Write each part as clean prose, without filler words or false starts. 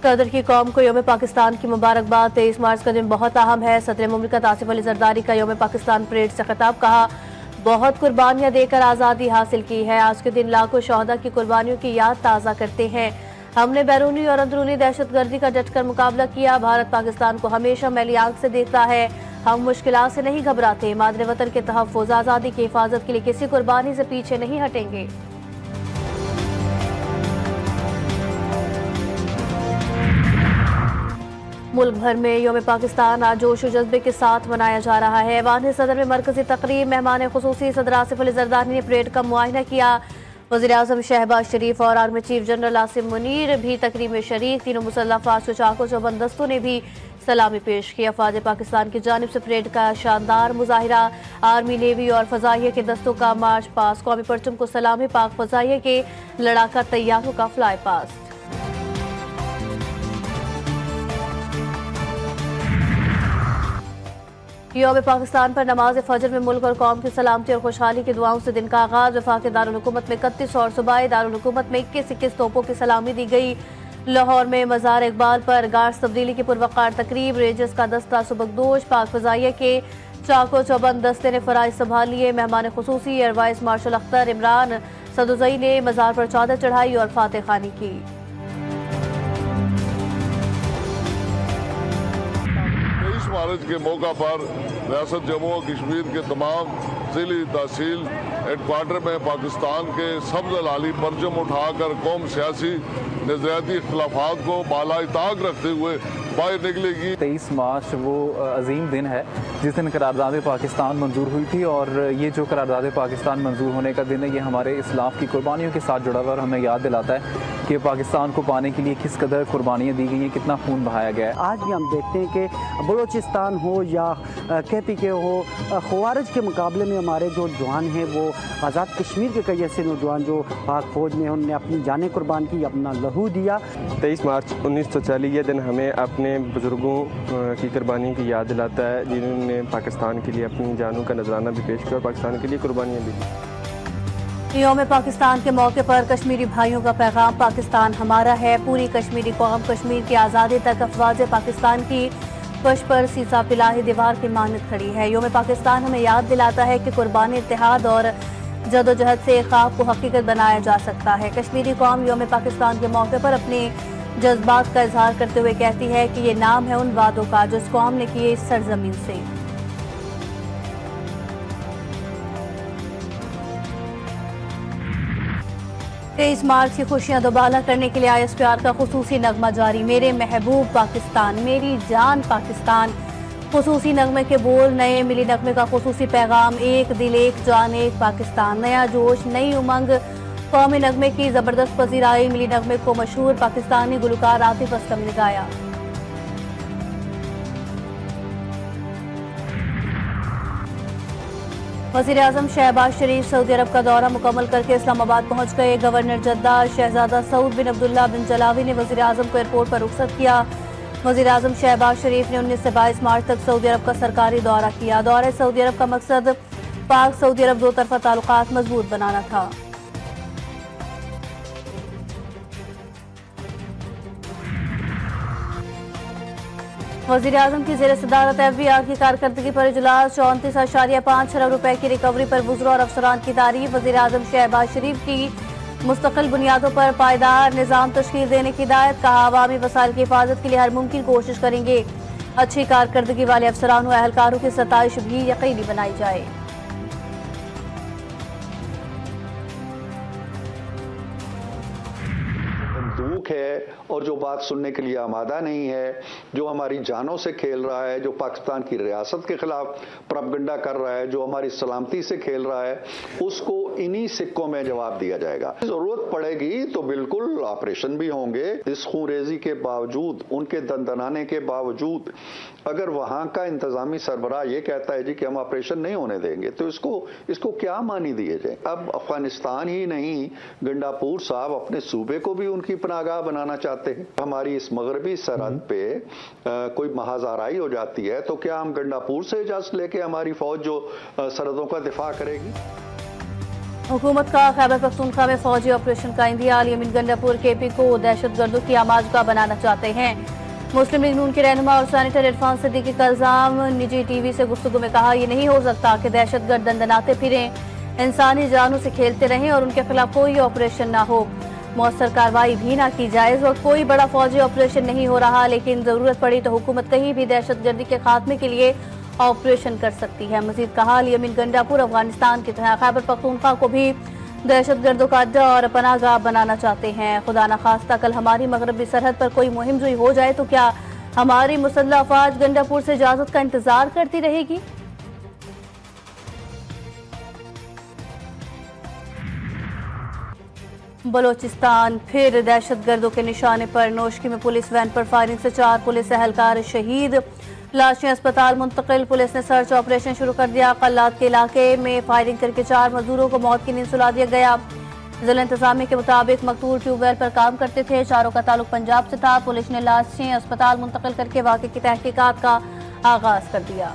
कदर की कौम को यौम पाकिस्तान की मुबारकबाद। 23 मार्च का दिन बहुत अहम है। सदर मुमलिकत आसिफ अली जरदारी का यौम पाकिस्तान परेड से खिताब। कहा, बहुत कुर्बानियां देकर आज़ादी हासिल की है। आज के दिन लाखों शहदा की कुर्बानियों की याद ताज़ा करते हैं। हमने बैरूनी और अंदरूनी दहशतगर्दी का डटकर मुकाबला किया। भारत पाकिस्तान को हमेशा मैली आंख से देखता है। हम मुश्किलात से नहीं घबराते। मादरे वतन के तहफ़्फ़ुज़, आज़ादी की हिफाजत के लिए किसी कुर्बानी से पीछे नहीं हटेंगे। मुल्क भर में यौम पाकिस्तान आज जोश और जज्बे के साथ मनाया जा रहा है। ऐवान सदर में मरकजी तकरीब। मेहमान खुसूसी सदर आसिफ अली जरदारी ने परेड का मुआयना किया। वज़ीर आज़म शहबाज शरीफ और army chief general Asim Munir भी तकरीब में शरीक। तीनों मुसल्लह अफवाज के चाको चौबंद दस्तों ने भी सलामी पेश की। अफवाज पाकिस्तान की जानिब से परेड का शानदार मुजाहिरा। आर्मी, नेवी और फजाइया के दस्तों का मार्च पास। कौमी परचम को सलामी। पाक फजाइया के लड़ाका तैयारों का फ्लाई पास। यौम पाकिस्तान पर नमाज फजर में मुल्क और कौम की सलामती और खुशहाली की दुआओं से दिन का आगाज। वफाक दारुल हुकूमत में 31 और सूबाई दारुल हुकूमत में 21 तोपों की सलामी दी गई। लाहौर में मज़ार इकबाल पर गार्ड्स तब्दीली की पुरवकार तकरीब। रेंजर्स का दस्ता सुबकदोश। पाक फजाइया के चाको चौबंद दस्ते ने फराइज संभाल लिए। मेहमान खुसूसी air vice marshal Akhtar Imran Sadozai ने मज़ार पर चादर चढ़ाई और फातह खानी की। मार्च के मौका पर रियासत जम्मू और कश्मीर के तमाम जिली तहसील हेडक्वार्टर में पाकिस्तान के सब्ज़ लाली परचम उठाकर कौम सियासी नजरियाती इख्तलाफात को बालाई ताक रखते हुए बाहर निकलेगी। 23 मार्च वो अजीम दिन है जिस दिन करारदाद पाकिस्तान मंजूर हुई थी, और ये जो करारदाद पाकिस्तान मंजूर होने का दिन है, ये हमारे इस्लाफ की कुर्बानियों के साथ जुड़ा हुआ और हमें याद दिलाता है कि पाकिस्तान को पाने के लिए किस कदर कुर्बानियाँ दी गई हैं, कितना खून बहाया गया है। आज भी हम देखते हैं कि बलूचिस्तान हो या कहती के हो, ख़वारिज के मुकाबले में हमारे जो जवान हैं वो आज़ाद कश्मीर के कई ऐसे नौजवान जो पाक फ़ौज में उन्होंने अपनी जानें कुर्बान की, अपना लहू दिया। 23 मार्च 1940 ये दिन हमें अपने बुज़ुर्गों की कुर्बानी की याद दिलाता है, जिन्होंने पाकिस्तान के लिए अपनी जानों का नजराना भी पेश किया और पाकिस्तान के लिए कुर्बानियाँ भी दी। यौम पाकिस्तान के मौके पर कश्मीरी भाइयों का पैगाम। पाकिस्तान हमारा है। पूरी कश्मीरी कौम कश्मीर की आज़ादी तक अफवाज पाकिस्तान की फर्श पर सीसा पिलाही दीवार की मानद खड़ी है। यौम पाकिस्तान हमें याद दिलाता है कि कुर्बानी, इत्तेहाद और जदोजहद से ख्वाब को हकीकत बनाया जा सकता है। कश्मीरी कौम यौम पाकिस्तान के मौके पर अपने जज्बात का इजहार करते हुए कहती है कि ये नाम है उन वादों का जो इस कौम ने किए इस सरजमीन से। 23 मार्च की खुशियां दोबारा करने के लिए ISPR का खुसूसी नगमा जारी। मेरे महबूब पाकिस्तान, मेरी जान पाकिस्तान। खुसूसी नगमे के बोल, नए मिली नगमे का खुसूसी पैगाम। एक दिल, एक जान, एक पाकिस्तान। नया जोश, नई उमंग। कौमी नगमे की जबरदस्त पजीराई। मिली नगमे को मशहूर पाकिस्तानी गुलकार आतिफ असलम ने गाया। वज़ीर आज़म शहबाज शरीफ सऊदी अरब का दौरा मुकम्मल करके इस्लामाबाद पहुंच गए। गवर्नर जद्दा शहजादा सऊद बिन अब्दुल्ला बिन जलावी ने वज़ीर आज़म को एयरपोर्ट पर रुखसत किया। वज़ीर आज़म शहबाज शरीफ ने 19 से 22 मार्च तक सऊदी अरब का सरकारी दौरा किया। दौरे सऊदी अरब का मकसद पाक सऊदी अरब दो तरफा ताल्लुकात मजबूत बनाना था। वज़ीर आज़म की ज़ेर सदारत FBR की कारकर्दगी पर इजलास। 34.5 अरब रुपए की रिकवरी पर वज़रा और अफसरान की तारीफ। वज़ीर आज़म शहबाज शरीफ की मुस्तकिल बुनियादों पर पायदार निज़ाम तश्कील देने की हिदायत। कहा, अवामी वसाइल की हिफाजत के लिए हर मुमकिन कोशिश करेंगे। अच्छी कारकर्दगी वाले अफसरान व अहलकारों की सताइश भी यकीनी बनाई जाए। दुख है और जो बात सुनने के लिए आमादा नहीं है, जो हमारी जानों से खेल रहा है, जो पाकिस्तान की रियासत के खिलाफ प्रोपगंडा कर रहा है, जो हमारी सलामती से खेल रहा है, उसको इन्हीं सिक्कों में जवाब दिया जाएगा। जरूरत पड़ेगी तो बिल्कुल ऑपरेशन भी होंगे। इस खूनरेजी के बावजूद, उनके दंदनाने के बावजूद अगर वहां का इंतजामी सरबराह ये कहता है जी कि हम ऑपरेशन नहीं होने देंगे, तो इसको क्या मानी दिए जाए। अब अफगानिस्तान ही नहीं, गंडापुर साहब अपने सूबे को भी उनकी पनागाह बनाना चाहते हैं। हमारी इस मगरबी सरहद पे कोई महाजाराई हो जाती है तो क्या हम गंडापुर से इजाजत लेके हमारी फौज जो सरहदों का दिफा करेगी। हुकूमत का खैबर पख्तूनख्वा में फौजी ऑपरेशन का इंदिया। यमीन गंडापुर केपी को दहशतगर्दों की आमाजगाह बनाना चाहते हैं। मुस्लिम लीग नून के रहनुमा और सेनेटर इरफान सिद्दीकी का इल्जाम। निजी टीवी से गुफ्तगू में कहा, यह नहीं हो सकता कि दहशतगर्द दंदनाते फिरें, इंसानी जानों से खेलते रहें और उनके खिलाफ कोई ऑपरेशन ना हो, मौसर कार्रवाई भी ना की जाए। इस वक्त कोई बड़ा फौजी ऑपरेशन नहीं हो रहा, लेकिन जरूरत पड़ी तो हुकूमत कहीं भी दहशतगर्दी के खात्मे के लिए ऑपरेशन कर सकती है। मजीद कहा, यमीन गंडापुर अफगानिस्तान की तरह खैबर पख्तूनख्वा को भी दहशतगर्दों का अड्डा और पनाहगाह बनाना चाहते हैं। खुदा न खास्ता कल हमारी मगरबी सरहद पर कोई मुहिम जुई हो जाए तो क्या हमारी मुसल्लह अफवाज गंडापुर से इजाजत का इंतजार करती रहेगी? बलोचिस्तान फिर दहशतगर्दों के निशाने पर। नोशकी में पुलिस वैन पर फायरिंग से 4 पुलिस एहलकार शहीद। लाशें अस्पताल मुंतकिल। पुलिस ने सर्च ऑपरेशन शुरू कर दिया। कल्लात के इलाके में फायरिंग करके 4 मजदूरों को मौत की नींद सुला दिया गया। जिला इंतजामिया के मुताबिक मकतूल ट्यूबवेल पर काम करते थे। चारों का ताल्लुक पंजाब से था। पुलिस ने लाशें अस्पताल मुंतकिल करके वाक़े की तहकीकात का आगाज कर दिया।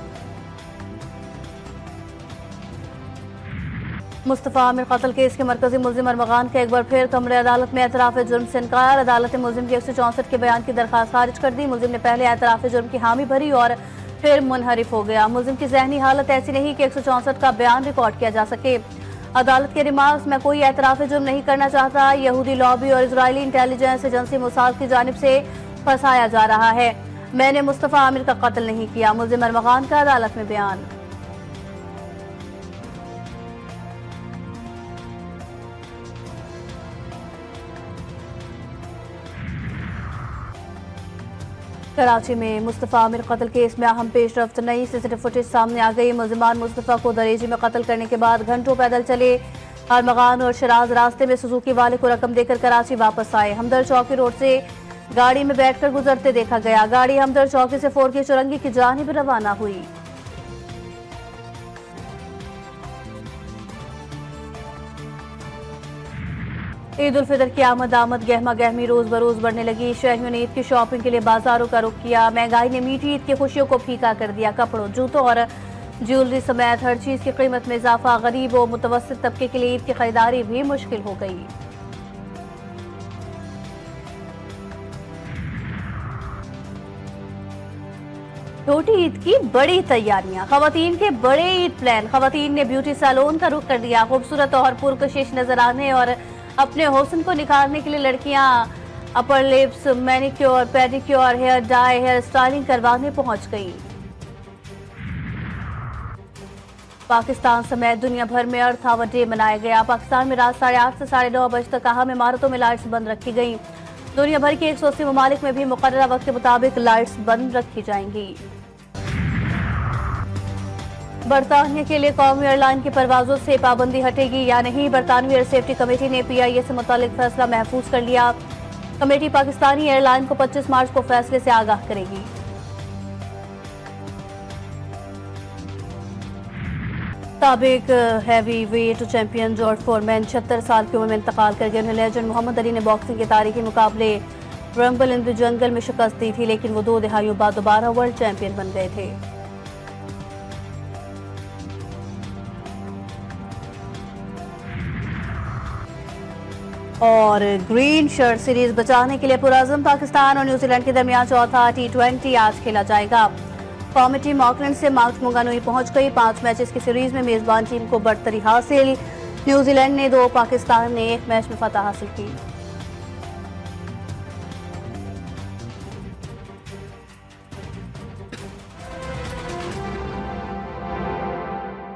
मुस्तफा आमिर कत्ल केस के मरकजी मुल्जिम अरमगान का एक बार फिर कमरे अदालत में एतराफ़ जुर्म से इनकार। अदालत ने मुल्जिम की 164 के बयान की दरखास्त खारिज कर दी। मुल्जिम ने पहले एतराफ़ जुर्म की हामी भरी और फिर मुनहरिफ हो गया। मुल्जिम की जहनी हालत ऐसी नहीं कि 164 का बयान रिकॉर्ड किया जा सके। अदालत के रिमार्क्स, मैं कोई एतराफ़ जुर्म नहीं करना चाहता, यहूदी लॉबी और इजरायली इंटेलिजेंस एजेंसी मोसाद की जानिब से फंसाया जा रहा है, मैंने मुस्तफा आमिर का कत्ल नहीं किया। मुल्जिम अरमगान का अदालत में बयान। कराची में मुस्तफा आमिर कत्ल केस में अहम पेशरफ्त। नई सीसीटीवी फुटेज सामने आ गई। मुल्जिमान मुस्तफा को दरेजी में कत्ल करने के बाद घंटों पैदल चले। अरमगान और शराज रास्ते में सुजुकी वाले को रकम देकर कराची वापस आए। हमदर्द चौकी रोड से गाड़ी में बैठकर गुजरते देखा गया। गाड़ी हमदर्द चौकी से 4 की चुरंगी की जानिब रवाना हुई। ईद उल फितर की आमद गहमा गहमी रोज बरोज बढ़ने लगी। शहरियों ने ईद की शॉपिंग के लिए बाजारों का रुख किया। महंगाई ने मीठी ईद की खुशियों को फीका कर दिया। कपड़ों, जूतों और ज्वेलरी समेत हर चीज की कीमत में इजाफा। गरीब और मुतवस्सित तबके के लिए ईद की खरीदारी भी मुश्किल हो गई। छोटी ईद की बड़ी तैयारियां, खवातीन के बड़े ईद प्लान। खवातीन ने ब्यूटी सैलून का रुख कर दिया। खूबसूरत और पुरकशिश नजर आने और अपने हुस्न को निखारने के लिए लड़कियां upper lips, manicure, pedicure, hair dye, hair styling करवाने पहुंच गई। पाकिस्तान समेत दुनिया भर में अर्थ आवर डे मनाया गया। पाकिस्तान में रात 8:30 से 9:30 बजे तक अहम इमारतों में लाइट्स बंद रखी गई। दुनिया भर के 180 ममालिक में भी मुकर्ररा वक्त के मुताबिक लाइट्स बंद रखी जाएंगी। बरतानिया के लिए कौमी एयरलाइन की परवाजों से पाबंदी हटेगी या नहीं, बरतानवी एयर सेफ्टी कमेटी ने PIA से मुतालिक फैसला महफूज कर लिया। कमेटी पाकिस्तानी एयरलाइन को 25 मार्च को फैसले से आगाह करेगी। साबिक heavy weight champion George foreman 76 साल की उम्र में इंतकाल कर गए। उन्हें लेजेंड मोहम्मद अली ने बॉक्सिंग के तारीखी मुकाबले रंबल इन द जंगल में शिकस्त दी थी, लेकिन वो 2 दहाइयों बाद दोबारा वर्ल्ड चैंपियन बन गए थे। और ग्रीन शर्ट सीरीज बचाने के लिए पुरअज़म पाकिस्तान और न्यूजीलैंड के दरमियान चौथा T20 आज खेला जाएगा। कौमी टीम ऑकलैंड से माउंट मुंगानुई पहुंच गई। 5 मैचेस की सीरीज में मेजबान टीम को बढ़तरी हासिल। न्यूजीलैंड ने 2, पाकिस्तान ने 1 मैच में फतह हासिल की।